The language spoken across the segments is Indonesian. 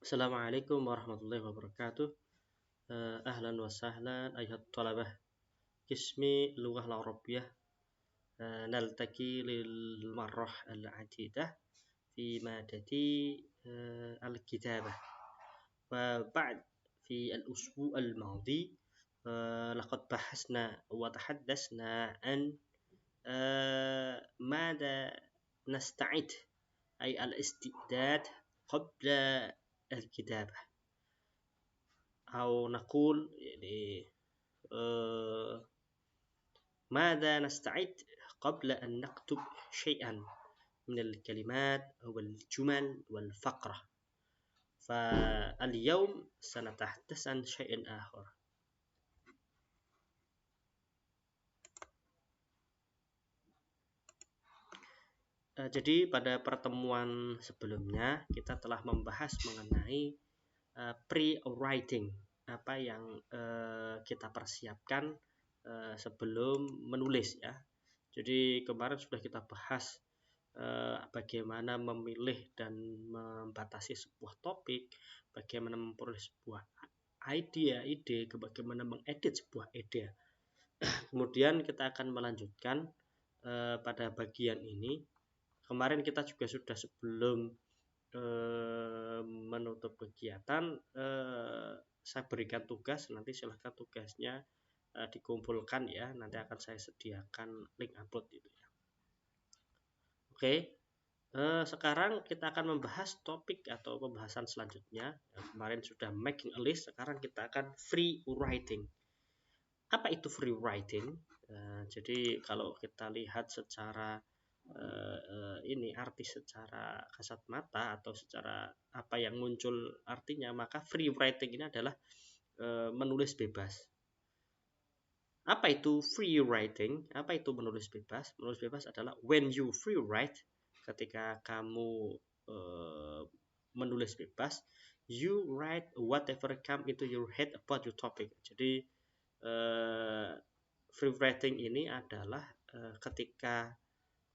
Assalamualaikum warahmatullahi wabarakatuh. أهلا وسهلا أيها الطلبة. اسمي اللغة العربية. نلتقي للمرة العديدة في مادة الكتابة. وبعد في الأسبوع الماضي لقد بحثنا وتحدثنا عن ماذا نستعد، أي الاستعداد قبل الكتابة، أو نقول يعني ماذا نستعد قبل أن نكتب شيئا من الكلمات أو الجمل والفقرة. فاليوم سنتحدث عن شيء آخر. Jadi pada pertemuan sebelumnya kita telah membahas mengenai pre-writing, apa yang kita persiapkan sebelum menulis ya. Jadi kemarin sudah kita bahas bagaimana memilih dan membatasi sebuah topik, bagaimana memperoleh sebuah ide, bagaimana mengedit sebuah ide. Kemudian kita akan melanjutkan pada bagian ini. Kemarin kita juga sudah sebelum menutup kegiatan saya berikan tugas, nanti silahkan tugasnya dikumpulkan ya, nanti akan saya sediakan link upload itu ya. Oke, sekarang kita akan membahas topik atau pembahasan selanjutnya. Kemarin sudah making a list, sekarang kita akan free writing. Apa itu free writing? Jadi kalau kita lihat secara ini arti secara kasat mata atau secara apa yang muncul artinya, maka free writing ini adalah menulis bebas. Apa itu free writing? Apa itu menulis bebas? Menulis bebas adalah when you free write, ketika kamu menulis bebas, you write whatever come into your head about your topic. Jadi free writing ini adalah ketika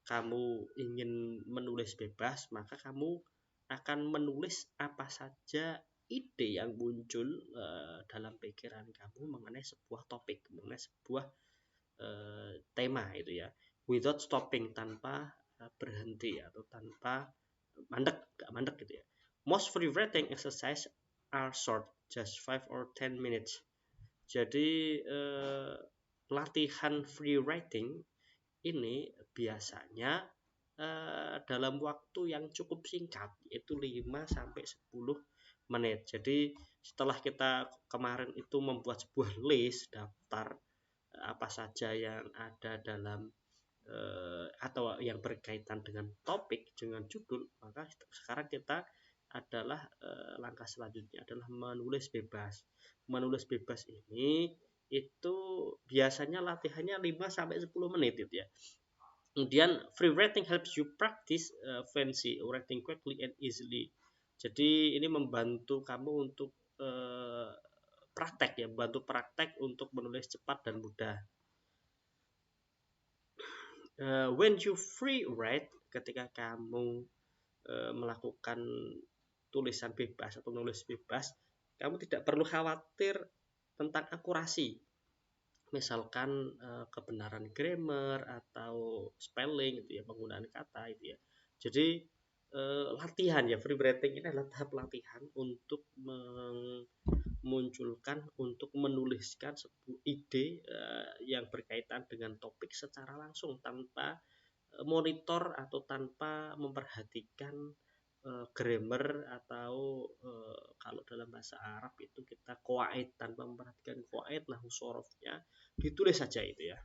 kamu ingin menulis bebas, maka kamu akan menulis apa saja ide yang muncul dalam pikiran kamu mengenai sebuah topik, mengenai sebuah tema itu ya, without stopping, tanpa berhenti atau tanpa gak mandek gitu ya. Most free writing exercise are short, just 5 or 10 minutes. Jadi latihan free writing ini biasanya dalam waktu yang cukup singkat, yaitu 5 sampai 10 menit. Jadi setelah kita kemarin itu membuat sebuah list, daftar apa saja yang ada dalam atau yang berkaitan dengan topik, dengan judul, maka sekarang kita adalah langkah selanjutnya adalah menulis bebas. Menulis bebas ini itu biasanya latihannya 5 sampai 10 menit gitu ya. Kemudian free writing helps you practice fancy writing quickly and easily. Jadi ini membantu kamu untuk praktek ya, membantu praktek untuk menulis cepat dan mudah. When you free write, ketika kamu melakukan tulisan bebas atau menulis bebas, kamu tidak perlu khawatir tentang akurasi. Misalkan kebenaran grammar atau spelling itu ya, penggunaan kata itu ya. Jadi latihan ya, free writing ini adalah tahap latihan untuk memunculkan, untuk menuliskan sebuah ide yang berkaitan dengan topik secara langsung tanpa monitor atau tanpa memperhatikan grammar atau kalau dalam bahasa Arab itu kita qawaid, tanpa memperhatikan qawaid, nahwu sorofnya, ditulis saja itu ya.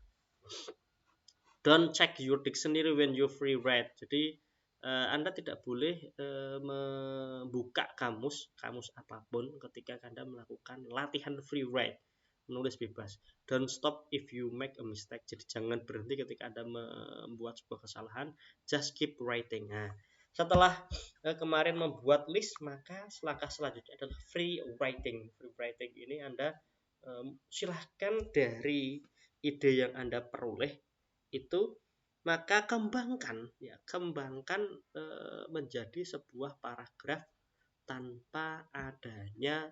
Don't check your dictionary when you free write. Jadi Anda tidak boleh membuka kamus apapun ketika Anda melakukan latihan free write, menulis bebas. Don't stop if you make a mistake. Jadi jangan berhenti ketika Anda membuat sebuah kesalahan. Just keep writing. Nah, setelah kemarin membuat list, maka langkah selanjutnya adalah free writing. Free writing ini Anda silahkan dari ide yang Anda peroleh itu, maka kembangkan menjadi sebuah paragraf tanpa adanya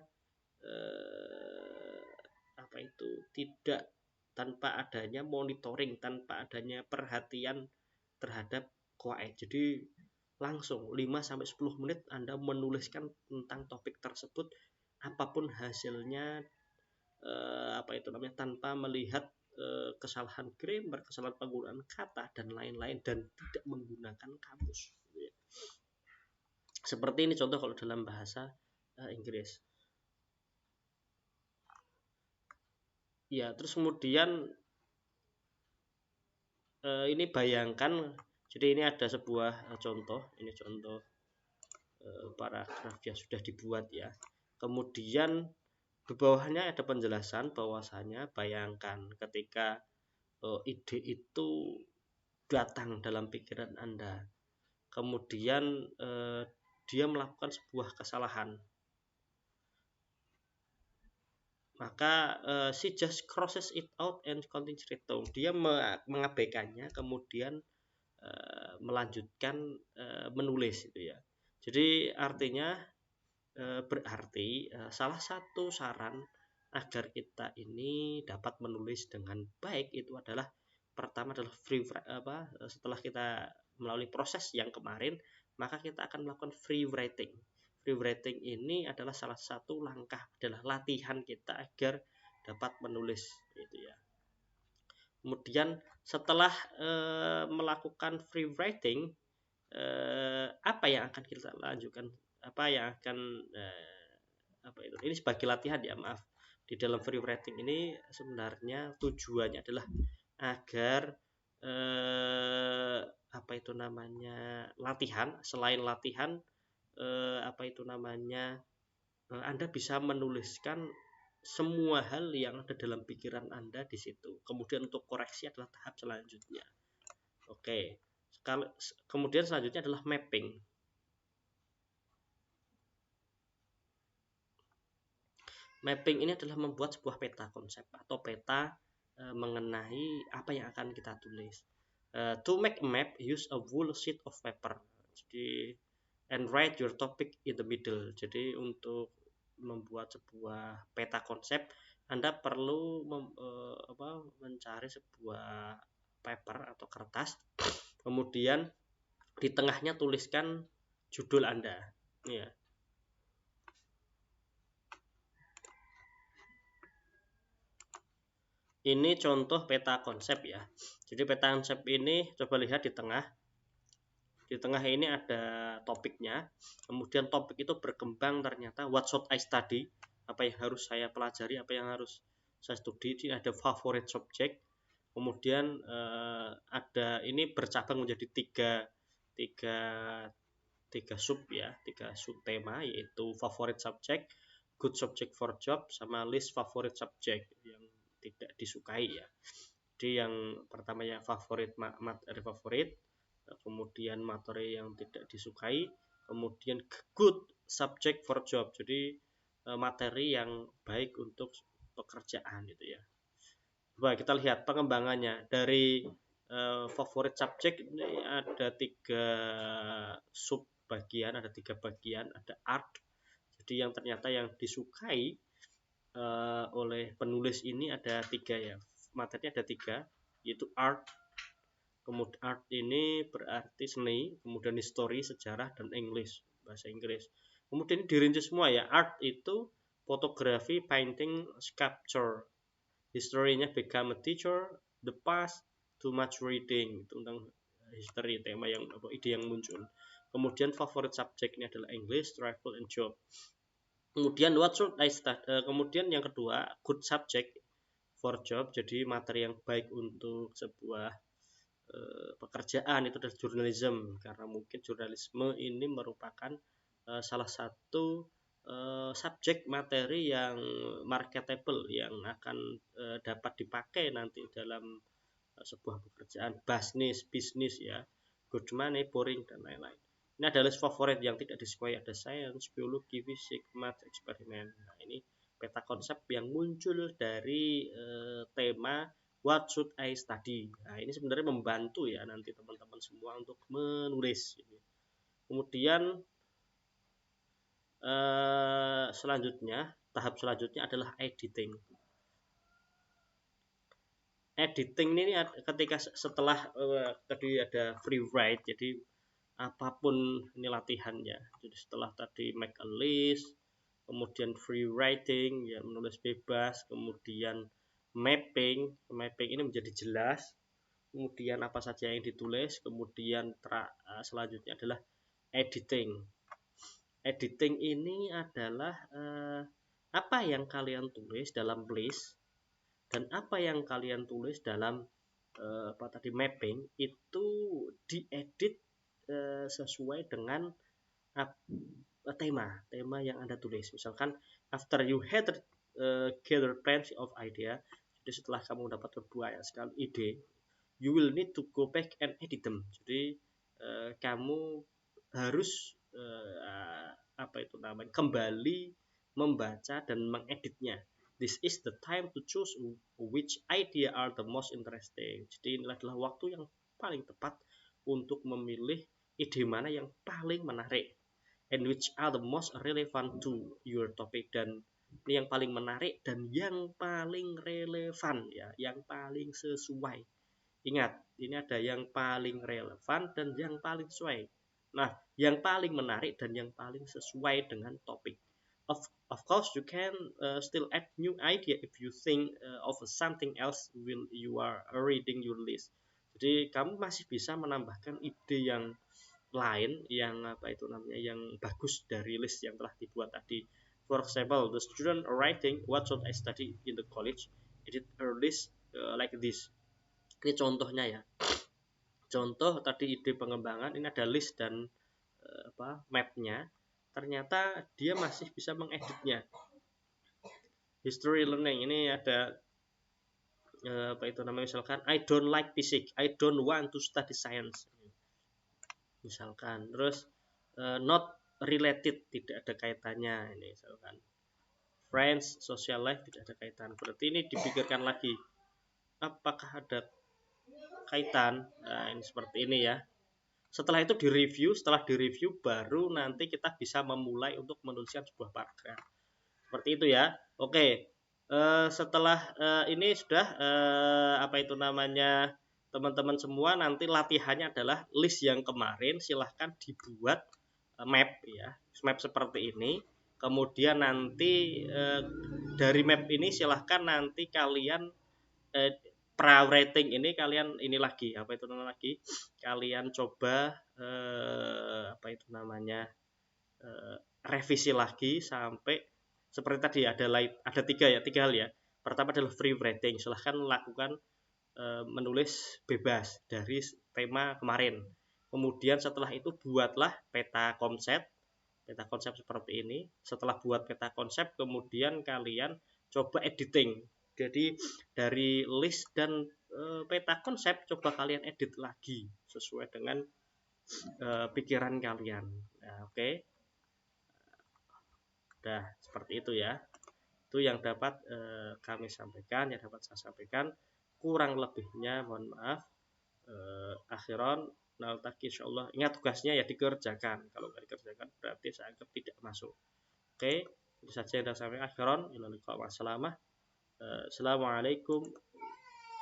tanpa adanya monitoring, tanpa adanya perhatian terhadap kuae. Jadi langsung 5-10 menit Anda menuliskan tentang topik tersebut, apapun hasilnya, tanpa melihat kesalahan grammar, kesalahan penggunaan kata dan lain-lain, dan tidak menggunakan kamus. Seperti ini contoh kalau dalam bahasa Inggris. Ya, terus kemudian ini bayangkan, jadi ini ada sebuah contoh, ini contoh paragraf yang sudah dibuat ya. Kemudian di bawahnya ada penjelasan bahwasanya bayangkan ketika ide itu datang dalam pikiran Anda, kemudian dia melakukan sebuah kesalahan, maka she just crosses it out and continues reading. Dia mengabaikannya, kemudian melanjutkan menulis itu ya. Jadi artinya berarti salah satu saran agar kita ini dapat menulis dengan baik itu adalah, pertama adalah setelah kita melalui proses yang kemarin, maka kita akan melakukan free writing. Free writing ini adalah salah satu langkah, adalah latihan kita agar dapat menulis gitu ya. Kemudian setelah melakukan free writing, apa yang akan kita lanjutkan? Apa yang akan ini sebagai latihan ya, maaf. Di dalam free writing ini sebenarnya tujuannya adalah agar latihan, selain latihan Anda bisa menuliskan semua hal yang ada dalam pikiran Anda di situ. Kemudian untuk koreksi adalah tahap selanjutnya. Oke. Kemudian selanjutnya adalah mapping. Mapping ini adalah membuat sebuah peta konsep atau peta mengenai apa yang akan kita tulis. To make a map, use a whole sheet of paper. Jadi, and write your topic in the middle. Jadi untuk membuat sebuah peta konsep, Anda perlu mencari sebuah paper atau kertas, kemudian di tengahnya tuliskan judul Anda. Ya. Ini contoh peta konsep ya. Jadi peta konsep ini coba lihat di tengah. Di tengah ini ada topiknya. Kemudian topik itu berkembang ternyata what should I study? Apa yang harus saya pelajari? Apa yang harus saya studi? Ini ada favorite subject. Kemudian ada ini bercabang menjadi tiga sub ya, 3 sub tema, yaitu favorite subject, good subject for job, sama least favorite subject yang tidak disukai ya. Jadi yang pertama yang materi favorit, kemudian materi yang tidak disukai, kemudian good subject for job, jadi materi yang baik untuk pekerjaan gitu ya. Coba kita lihat pengembangannya dari favorite subject ini ada 3 sub bagian, ada 3 bagian, ada art. Jadi yang ternyata yang disukai oleh penulis ini ada 3 ya, materinya ada 3, yaitu art. Kemudian art ini berarti seni, kemudian history sejarah, dan English bahasa Inggris. Kemudian dirinci semua ya. Art itu fotografi, painting, sculpture. History-nya become a teacher, the past, too much reading, itu tentang history, tema yang ide yang muncul. Kemudian favorite subject ini adalah English, travel, and job. Kemudian what should I study? Kemudian yang kedua good subject for job, jadi materi yang baik untuk sebuah pekerjaan itu adalah journalism, karena mungkin jurnalisme ini merupakan salah satu subjek materi yang marketable, yang akan dapat dipakai nanti dalam sebuah pekerjaan, bisnis ya, good money, boring, dan lain-lain. Ini adalah list favorit yang tidak disukai, ada science, biologi, fisik, math, eksperimen. Nah, ini peta konsep yang muncul dari tema what should I study. Nah, ini sebenarnya membantu ya nanti teman-teman semua untuk menulis. Kemudian selanjutnya, tahap selanjutnya adalah editing. Editing ini ketika setelah tadi ada free write, jadi apapun ini latihannya. Jadi setelah tadi make a list, kemudian free writing, ya menulis bebas, kemudian mapping ini menjadi jelas, kemudian apa saja yang ditulis, kemudian selanjutnya adalah editing. Editing ini adalah apa yang kalian tulis dalam list dan apa yang kalian tulis dalam mapping itu diedit sesuai dengan tema yang Anda tulis. Misalkan after you had gather plenty of idea, jadi setelah kamu dapat banyak sekali ide, you will need to go back and edit them. Jadi kamu harus kembali membaca dan mengeditnya. This is the time to choose which idea are the most interesting. Jadi ini adalah waktu yang paling tepat untuk memilih ide mana yang paling menarik, and which are the most relevant to your topic, dan ini yang paling menarik dan yang paling relevan, ya, yang paling sesuai. Ingat, ini ada yang paling relevan dan yang paling sesuai. Nah, yang paling menarik dan yang paling sesuai dengan topik. Of course, you can still add new idea if you think of something else while you are reading your list. Jadi kamu masih bisa menambahkan ide yang lain, yang yang bagus dari list yang telah dibuat tadi. For example, the student writing what should I study in the college, edit a list like this. Ini contohnya ya. Contoh tadi ide pengembangan, ini ada list dan mapnya. Ternyata dia masih bisa mengeditnya. History learning, ini ada misalkan I don't like physics, I don't want to study science, misalkan. Terus not related, tidak ada kaitannya, ini misalkan friends, social life, tidak ada kaitan. Berarti ini dipikirkan lagi, apakah ada kaitan. Nah, ini seperti ini ya. Setelah itu setelah direview baru nanti kita bisa memulai untuk menuliskan sebuah paragraf. Seperti itu ya. Oke. Setelah ini sudah teman-teman semua, nanti latihannya adalah list yang kemarin silahkan dibuat map ya. Map seperti ini. Kemudian nanti dari map ini silahkan nanti kalian pra-rating ini kalian kalian coba revisi lagi sampai seperti tadi ada tiga hal ya. Pertama adalah free writing, silahkan lakukan menulis bebas dari tema kemarin. Kemudian setelah itu buatlah peta konsep seperti ini. Setelah buat peta konsep, kemudian kalian coba editing. Jadi dari list dan peta konsep coba kalian edit lagi sesuai dengan pikiran kalian. Nah, oke. Nah, seperti itu ya. Itu yang dapat kami sampaikan, yang dapat saya sampaikan. Kurang lebihnya mohon maaf. Akhiran naltaqi insyaallah. Ingat tugasnya ya dikerjakan. Kalau nggak dikerjakan berarti saya anggap tidak masuk. Oke, itu saja yang saya sampaikan. Akhiran ila liqa wa salamah. Assalamualaikum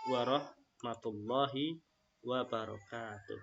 warahmatullahi wabarakatuh.